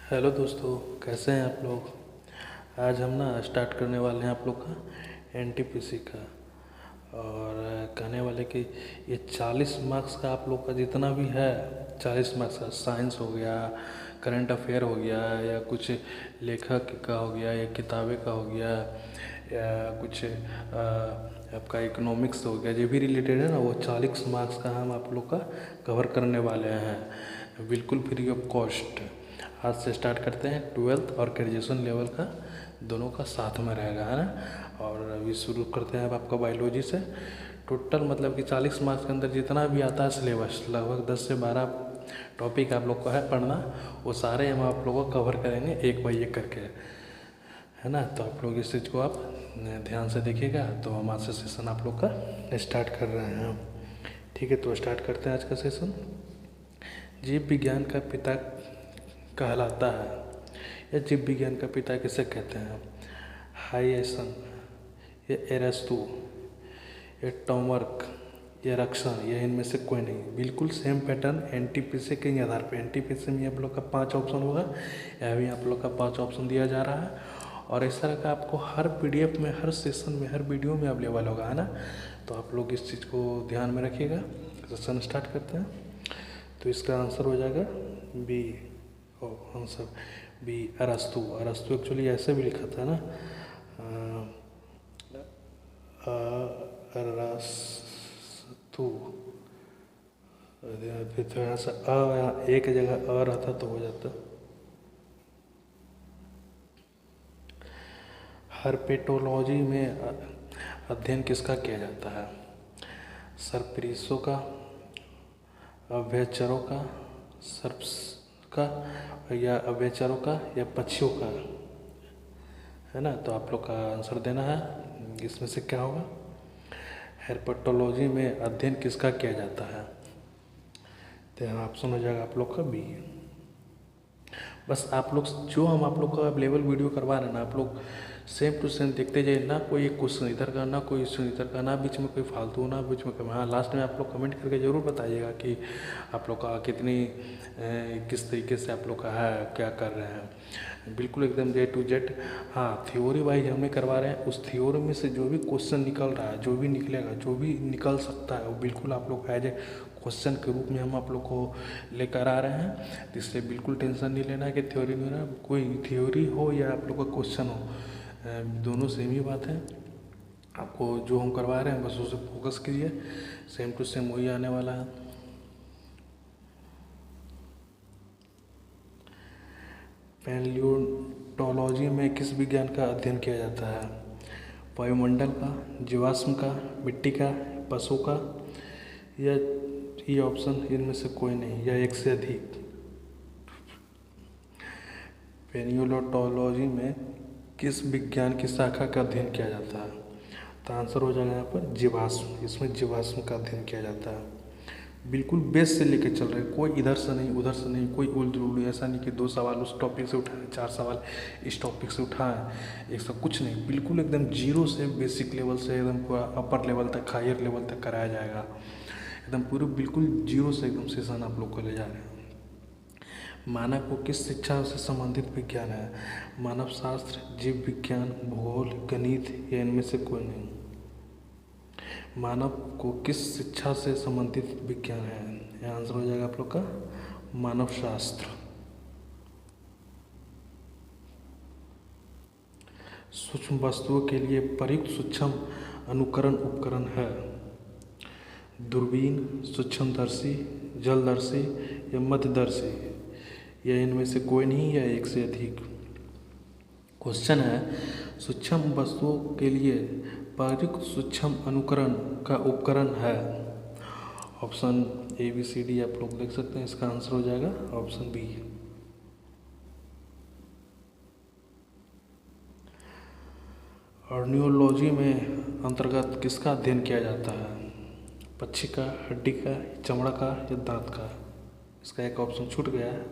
Hello दोस्तों, कैसे हैं आप लोग। आज हम स्टार्ट करने वाले हैं आप लोग का एनटीपीसी का। और कहने वाले कि ये 40 मार्क्स का आप लोग का जितना भी है, 40 मार्क्स का साइंस हो गया, करंट अफेयर हो गया, या कुछ लेखक का हो गया, या किताबें का हो गया, या कुछ आपका इकोनॉमिक्स हो गया, जो भी रिलेटेड है ना, वो 40 मार्क्स का हम आप लोग का कवर करने वाले हैं, बिल्कुल फ्री ऑफ कॉस्ट। आज से स्टार्ट करते हैं। 12th और ग्रेजुएशन लेवल का दोनों का साथ में रहेगा, है ना। और अभी शुरू करते हैं अब आपका बायोलॉजी से। टोटल मतलब कि 40 मार्क्स के अंदर जितना भी आता है सिलेबस, लगभग 10 से 12 टॉपिक आप लोग को है पढ़ना, वो सारे हम आप लोगों को कवर करेंगे एक बाई एक करके, है ना। तो आप लोग इस चीज़ को आप ध्यान से देखिएगा। तो हम आज से सेशन आप लोग का स्टार्ट कर रहे हैं, ठीक है। तो स्टार्ट करते हैं आज का सेशन। जीव विज्ञान का पिता कहलाता है, या जीव विज्ञान का पिता किसे कहते हैं। हाइसन, ये एरस्तु, ये टॉमर्क, ये रक्सन, ये इनमें से कोई नहीं। बिल्कुल सेम पैटर्न एनटीपीसी के आधार पर। एनटीपीसी में आप लोग का 5 ऑप्शन होगा, या भी आप लोग का 5 ऑप्शन दिया जा रहा है। और इस तरह का आपको हर पीडीएफ में, हर सेशन में, हर वीडियो में अवेलेबल होगा, है ना। तो आप लोग इस चीज़ को ध्यान में रखिएगा। सेशन स्टार्ट करते हैं। तो इसका आंसर हो जाएगा बी। आंसर बी, अरस्तु। अरस्तु एक्चुअली ऐसे भी लिखा था ना, अरस्तु। फिर थोड़ा सा एक जगह रहता तो हो जाता। हर्पेटोलॉजी में अध्ययन किसका किया जाता है। सर्पिसों का, अभयचरों का, सर्प्स का, या अभयचरों का, या पक्षियों का, है ना। तो आप लोग का आंसर देना है, इसमें से क्या होगा। हेर्पेटोलॉजी में अध्ययन किसका किया जाता है। तो ऑप्शन हो जाएगा आप लोग का बी। बस आप लोग जो हम आप लोग का अवेलेबल वीडियो करवा रहे हैं ना, आप लोग सेम टू सेम देखते जाइए ना। कोई एक क्वेश्चन इधर का, ना कोई क्वेश्चन इधर का, ना बीच में कोई फालतू, ना बीच में। हाँ, लास्ट में आप लोग कमेंट करके ज़रूर बताइएगा कि आप लोग का कितनी किस तरीके से आप लोग का है, क्या कर रहे हैं। बिल्कुल एकदम A to Z। हाँ, थ्योरी वाइज हमें करवा रहे हैं। उस थ्योरी में से जो भी क्वेश्चन निकल रहा है, जो भी निकलेगा, जो भी निकल सकता है, वो बिल्कुल आप लोग एज ए क्वेश्चन के रूप में हम आप लोग को लेकर आ रहे हैं। तो इससे बिल्कुल टेंशन नहीं लेना है कि थ्योरी नहीं रहा। कोई थ्योरी हो या आप लोग का क्वेश्चन हो, दोनों सेम ही बात है। आपको जो हम करवा रहे हैं बस उसे फोकस कीजिए, सेम टू सेम वही आने वाला है। पैलियोंटोलॉजी में किस विज्ञान का अध्ययन किया जाता है। वायुमंडल का, जीवाश्म का, मिट्टी का, पशु का, या ये ऑप्शन इनमें से कोई नहीं, या एक से अधिक। पैलियोंटोलॉजी में किस विज्ञान की शाखा का अध्ययन किया जाता है। तो आंसर हो जाएगा यहाँ पर जीवाश्म। इसमें जीवाश्म का अध्ययन किया जाता है। बिल्कुल बेस से लेके चल रहे हैं, कोई इधर से नहीं, उधर से नहीं, कोई उल्लू। ऐसा नहीं कि 2 सवाल उस टॉपिक से उठाएं, 4 सवाल इस टॉपिक से उठाएं, एक सब कुछ नहीं। बिल्कुल एकदम जीरो से, बेसिक लेवल से एकदम पूरा अपर लेवल तक, हायर लेवल तक कराया जाएगा। एकदम पूरे बिल्कुल जीरो से एकदम सेशन आप लोग को ले जा रहे हैं। मानव को किस शिक्षा से संबंधित विज्ञान है। मानव शास्त्र, जीव विज्ञान, भूगोल, गणित, या इनमें से कोई नहीं। मानव को किस शिक्षा से संबंधित विज्ञान है। यह आंसर हो जाएगा आप लोग का मानव शास्त्र। सूक्ष्म वस्तुओं के लिए प्रयुक्त सूक्ष्म अनुकरण उपकरण है। दूरबीन, सूक्ष्मदर्शी, जलदर्शी, या मध्यदर्शी, या इनमें से कोई नहीं, या एक से अधिक। क्वेश्चन है, सूक्ष्म वस्तुओं के लिए प्रयुक्त सूक्ष्म अनुकरण का उपकरण है। ऑप्शन ABCD आप लोग देख सकते हैं। इसका आंसर हो जाएगा ऑप्शन बी। ऑर्नियोलॉजी में अंतर्गत किसका अध्ययन किया जाता है। पक्षी का, हड्डी का, चमड़ा का, या दांत का। इसका एक ऑप्शन छूट गया है।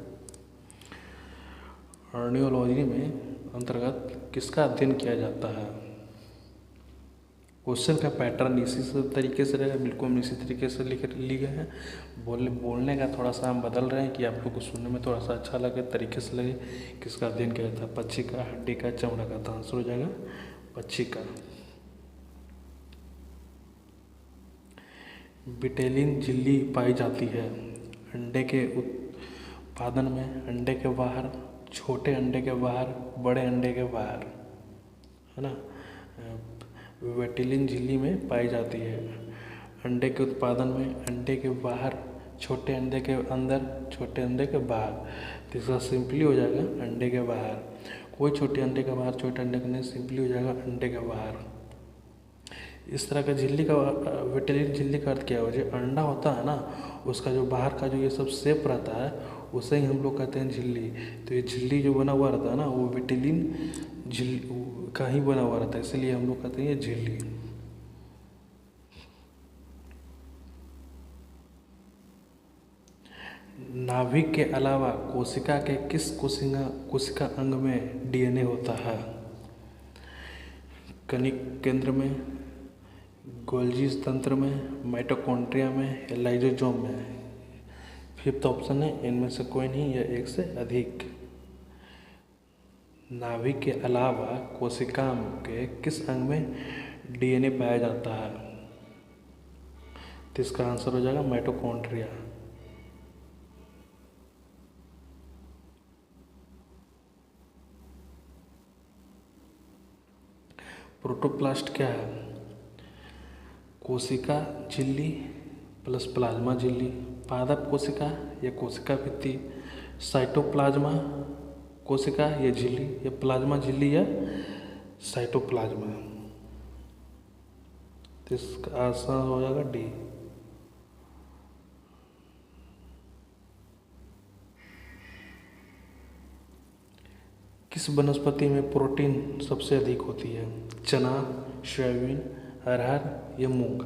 ऑर्नियोलॉजी में अंतर्गत किसका अध्ययन किया जाता है। क्वेश्चन का पैटर्न इसी से तरीके से रहेगा, बिल्कुल हम इसी तरीके से लिख लिए गए हैं। बोलने का थोड़ा सा हम बदल रहे हैं कि आप लोग को सुनने में थोड़ा सा अच्छा लगे, तरीके से लगे। किसका अध्ययन किया जाता है? पक्षी का, हड्डी का, चमड़ा का। तो आंसर हो जाएगा पक्षी का। बिटेलिन झिल्ली पाई जाती है अंडे के उत्पादन में, अंडे के बाहर, छोटे अंडे के बाहर, बड़े अंडे के बाहर, है ना। विटेलिन झिल्ली में पाई जाती है अंडे के उत्पादन में, अंडे के बाहर, छोटे अंडे के अंदर, छोटे अंडे के बाहर। तो इसका सिंपली हो जाएगा अंडे के बाहर। कोई छोटे अंडे के बाहर, छोटे अंडे के अंदर, सिंपली हो जाएगा अंडे के बाहर। इस तरह का झिल्ली का, विटेलिन झिल्ली का अर्थ क्या है? जो अंडा होता है ना, उसका जो बाहर का जो ये सब शेप रहता है, उसे ही हम लोग कहते हैं झिल्ली। तो ये झिल्ली जो बना हुआ रहता है ना, वो विटेलिन झिल्ली का ही बना हुआ रहता है, इसलिए हम लोग कहते हैं ये झिल्ली। नाभिक के अलावा कोशिका के किस कोशिका अंग में डीएनए होता है? कनिक केंद्र में, गोल्जी तंत्र में, माइटोकॉन्ड्रिया में, या लाइसोसोम में? फिफ्थ ऑप्शन है इनमें से कोई नहीं या एक से अधिक। नाभिक के अलावा कोशिका के किस अंग में डीएनए पाया जाता है? तो इसका आंसर हो जाएगा माइटोकॉन्ड्रिया। प्रोटोप्लास्ट क्या है? कोशिका झिल्ली प्लस प्लाज्मा झिल्ली, पादप कोशिका या कोशिका भित्ति, साइटोप्लाज्मा कोशिका या झिल्ली, या प्लाज्मा झिल्ली या साइटोप्लाज्मा? तो इसका आंसर हो जाएगा डी। किस वनस्पति में प्रोटीन सबसे अधिक होती है? चना, सोयाबीन, अरहर या मूंग?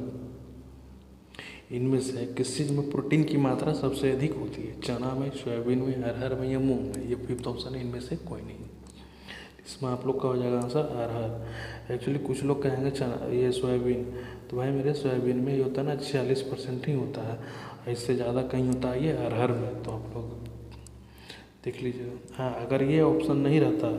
इनमें से किस चीज़ में प्रोटीन की मात्रा सबसे अधिक होती है? चना में, सोयाबीन में, अरहर में या मूंग में? ये फिफ्थ ऑप्शन है, इनमें से कोई नहीं। इसमें आप लोग का हो जाएगा आंसर अरहर। एक्चुअली कुछ लोग कहेंगे चना, ये सोयाबीन, तो भाई मेरे सोयाबीन में ये होता है ना 46% ही होता है, इससे ज़्यादा कहीं होता है ये अरहर में। तो आप लोग देख लीजिए। हाँ, अगर ये ऑप्शन नहीं रहता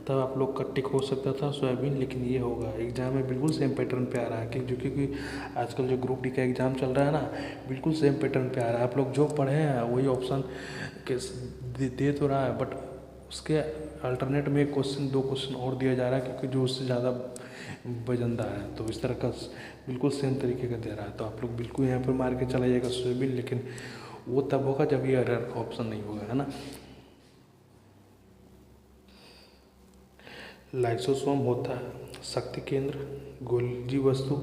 तब आप लोग का टिक हो सकता था सोयाबीन, लेकिन ये होगा। एग्जाम में बिल्कुल सेम पैटर्न पे आ रहा है कि क्योंकि आजकल जो ग्रुप डी का एग्ज़ाम चल रहा है ना, बिल्कुल सेम पैटर्न पे आ रहा है। आप लोग जो पढ़े हैं वही ऑप्शन के दे तो रहा है, बट उसके अल्टरनेट में एक क्वेश्चन, दो क्वेश्चन और दिया जा रहा है, क्योंकि जो उससे ज़्यादा वजनदा है। तो इस तरह का बिल्कुल सेम तरीके का दे रहा है। तो आप लोग बिल्कुल यहाँ पर मार के चला जाएगा सोयाबीन, लेकिन वो तब होगा जब ये अरहर का ऑप्शन नहीं होगा, है ना। लाइसोसोम होता है शक्ति केंद्र, गोल्जी वस्तु,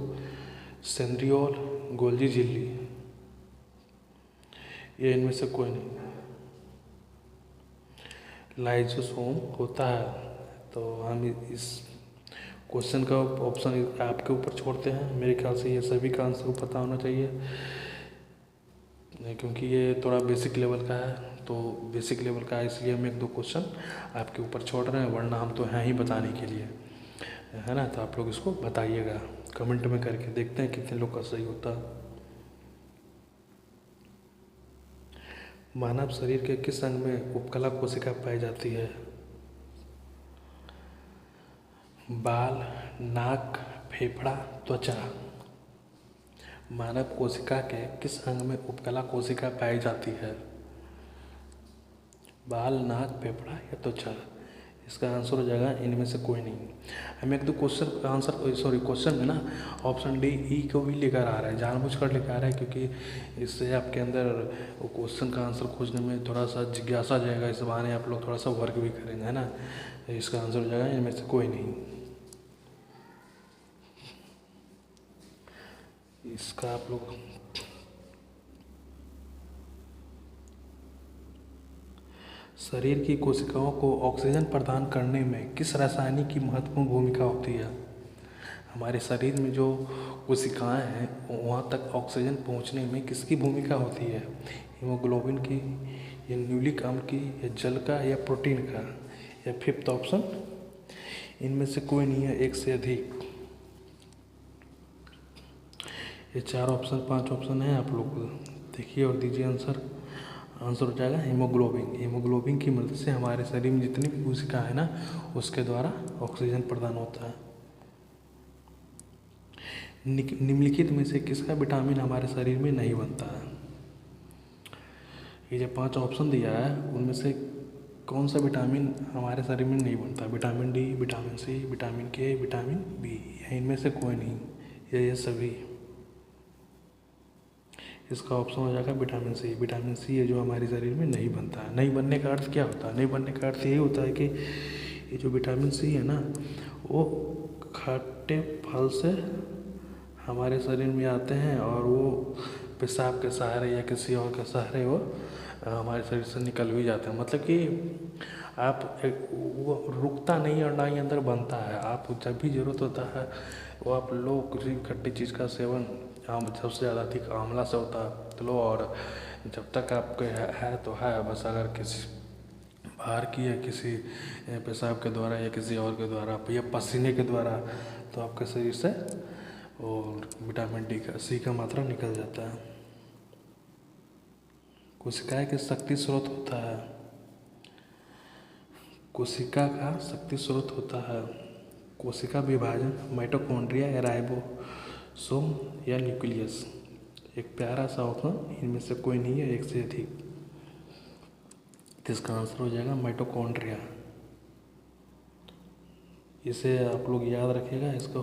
सेंट्रियोल, गोल्जी झिल्ली? ये इनमें से कोई नहीं। लाइसोसोम होता है। तो हम इस क्वेश्चन का ऑप्शन आपके ऊपर छोड़ते हैं। मेरे ख्याल से ये सभी का आंसर पता होना चाहिए, क्योंकि ये थोड़ा बेसिक लेवल का है। तो बेसिक लेवल का है, इसलिए हम एक दो क्वेश्चन आपके ऊपर छोड़ रहे हैं, वरना हम तो हैं ही बताने के लिए, है ना। तो आप लोग इसको बताइएगा कमेंट में करके, देखते हैं कितने लोग का सही होता है। मानव शरीर के किस अंग में उपकला कोशिका पाई जाती है? बाल, नाक, फेफड़ा, त्वचा? मानव कोशिका के किस अंग में उपकला कोशिका पाई जाती है? बाल, नाक, फेफड़ा या त्वचा? इसका आंसर हो जाएगा इनमें से कोई नहीं। हम एक दो क्वेश्चन आंसर, सॉरी क्वेश्चन में ना ऑप्शन डी, ई को भी लेकर आ रहा है, जानबूझकर लेकर आ रहा है, क्योंकि इससे आपके अंदर वो क्वेश्चन का आंसर खोजने में थोड़ा सा जिज्ञासा जाएगा। इस बहाने आप लोग थोड़ा सा वर्क भी करेंगे, है ना। इसका आंसर हो जाएगा इनमें से कोई नहीं। इसका आप लोग शरीर की कोशिकाओं को ऑक्सीजन प्रदान करने में किस रसायन की महत्वपूर्ण भूमिका होती है? हमारे शरीर में जो कोशिकाएं हैं वहाँ तक ऑक्सीजन पहुँचने में किसकी भूमिका होती है? हीमोग्लोबिन की, या न्यूक्लिक अम्ल की, या जल का, या प्रोटीन का? या फिफ्थ ऑप्शन इनमें से कोई नहीं है, एक से अधिक। ये 4 ऑप्शन 5 ऑप्शन है, आप लोग देखिए और दीजिए आंसर। आंसर हो जाएगा हीमोग्लोबिन। हीमोग्लोबिन की मदद से हमारे शरीर में जितनी भी कोशिका है ना, उसके द्वारा ऑक्सीजन प्रदान होता है। निम्नलिखित में से किसका विटामिन हमारे शरीर में नहीं बनता है? ये जो 5 ऑप्शन दिया है उनमें से कौन सा विटामिन हमारे शरीर में नहीं बनता? Vitamin D, vitamin C, vitamin K, vitamin B, या इनमें से कोई नहीं, ये सभी। इसका ऑप्शन हो जाएगा विटामिन सी। विटामिन सी है जो हमारे शरीर में नहीं बनता है। नहीं बनने का अर्थ क्या होता है? नहीं बनने का अर्थ यही होता है कि ये जो विटामिन सी है ना, वो खट्टे फल से हमारे शरीर में आते हैं और वो पेशाब के सहारे या किसी और के सहारे वो हमारे शरीर से निकल भी जाते हैं। मतलब कि वो रुकता नहीं और ना ही अंदर बनता है। आप जब भी ज़रूरत होता है वो आप लो किसी खट्टी चीज़ का सेवन, सबसे ज़्यादा अधिक आंवला से होता है, तो लो। और जब तक आपके है तो है, बस अगर किसी बाहर की या किसी पेशाब के द्वारा या किसी और के द्वारा या पसीने के द्वारा, तो आपके शरीर से और विटामिन डी का सी का मात्रा निकल जाता है। कोशिका के शक्ति स्रोत होता है। कोशिका का शक्ति स्रोत होता है कोशिका विभाजन, माइटोकॉन्ड्रिया या राइबोसोम या न्यूक्लियस। एक प्यारा सा ऑप्शन, इनमें से कोई नहीं है, एक से अधिक। इसका आंसर हो जाएगा माइटोकॉन्ड्रिया। इसे आप लोग याद रखिएगा, इसको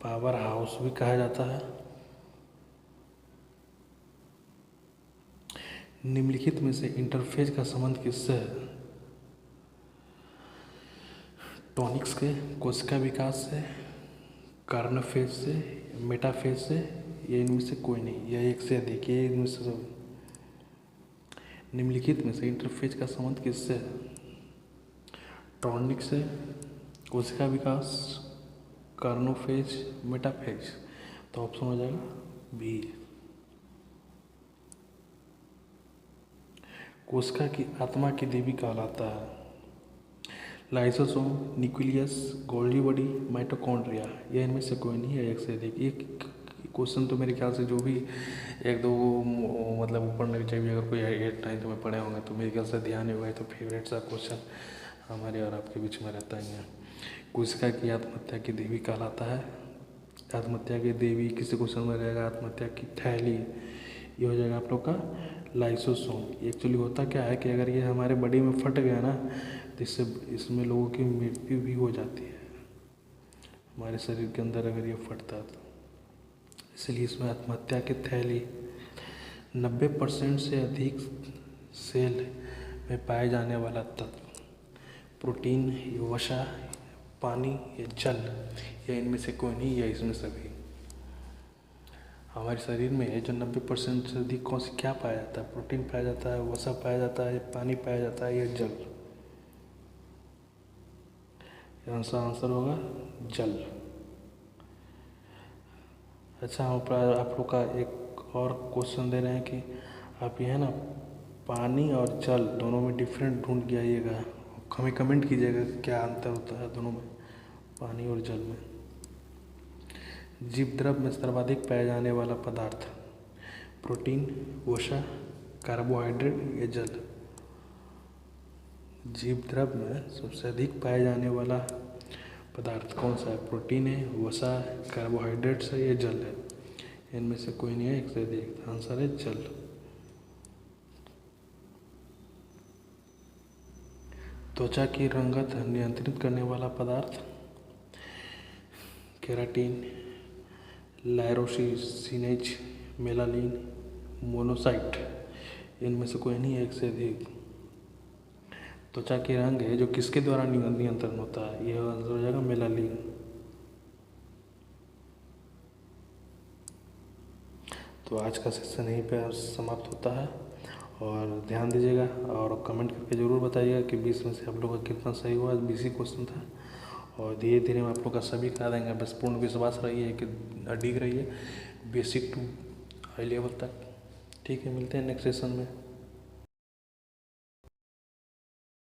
पावर हाउस भी कहा जाता है। निम्नलिखित में से इंटरफेज का संबंध किससे है? टॉनिक्स के, कोशिका विकास से, कार्नोफेज से, मेटाफेज से, या इनमें से कोई नहीं, या एक से अधिक, ये इनमें से। निम्नलिखित में से इंटरफेज का संबंध किससे है? टॉनिक से, कोशिका विकास, कार्नोफेज, मेटाफेज। तो ऑप्शन हो जाएगा बी। कोशिका की आत्मा की देवी कहलाता है lysosome, nucleus, Golgi body, mitochondria, या इनमें से कोई नहीं है, एक से अधिक। एक क्वेश्चन तो मेरे ख्याल से जो भी एक दो मतलब ऊपर नीचे भी अगर कोई 8th 9th में पढ़े होंगे तो मेरे ख्याल से ध्यान ही होगा। तो फेवरेट सा क्वेश्चन हमारे और आपके बीच में रहता ही है। कोशिका की आत्महत्या की देवी कहलाता है। आत्महत्या की देवी किसी क्वेश्चन में रहेगा, आत्महत्या की थैली, ये हो जाएगा आप लोग का लाइसोसोम। एक्चुअली होता क्या है कि अगर ये हमारे बॉडी में फट गया ना, तो इससे इसमें लोगों की मृत्यु भी हो जाती है। हमारे शरीर के अंदर अगर ये फटता है तो इसलिए इसमें आत्महत्या की थैली। 90% से अधिक सेल में पाए जाने वाला तत्व, प्रोटीन, वसा, पानी या जल, या इनमें से कोई नहीं, या इसमें सभी। हमारे शरीर में है जो 90% से अधिक कौन सी क्या पाया जाता है? प्रोटीन पाया जाता है, वसा पाया जाता है, पानी पाया जाता है, या जल। आंसर होगा जल। अच्छा, हम आप लोग का एक और क्वेश्चन दे रहे हैं कि आप ये है ना पानी और जल दोनों में डिफरेंट ढूंढ के आइएगा, हमें कमेंट कीजिएगा क्या अंतर होता है दोनों में, पानी और जल में। जीव द्रव में सर्वाधिक पाया जाने वाला पदार्थ, प्रोटीन, वसा, कार्बोहाइड्रेट या जल। जीव द्रव में सबसे अधिक पाया जाने वाला पदार्थ कौन सा है? प्रोटीन है, वसा है, कार्बोहाइड्रेट्स है, या जल है। इनमें से कोई नहीं है, एक से अधिक। आंसर है जल। त्वचा की रंगत नियंत्रित करने वाला पदार्थ, केराटिन, लाइरोसिनेज, मेलानिन, मोनोसाइट। इनमें से कोई नहीं है, एक से अधिक। त्वचा के रंग है जो किसके द्वारा नियंत्रण होता है? यह आंसर हो जाएगा मेलानिन। तो आज का सेशन यहीं पे समाप्त होता है, और ध्यान दीजिएगा और कमेंट करके ज़रूर बताइएगा कि 20 में से आप लोग का कितना सही हुआ। 20 ही क्वेश्चन था, और धीरे धीरे हम आप लोग का सभी करा देंगे। बस पूर्ण विश्वास रहिए कि अडिग रहिए बेसिक टू हाई लेवल तक। ठीक है, मिलते हैं नेक्स्ट सेशन में।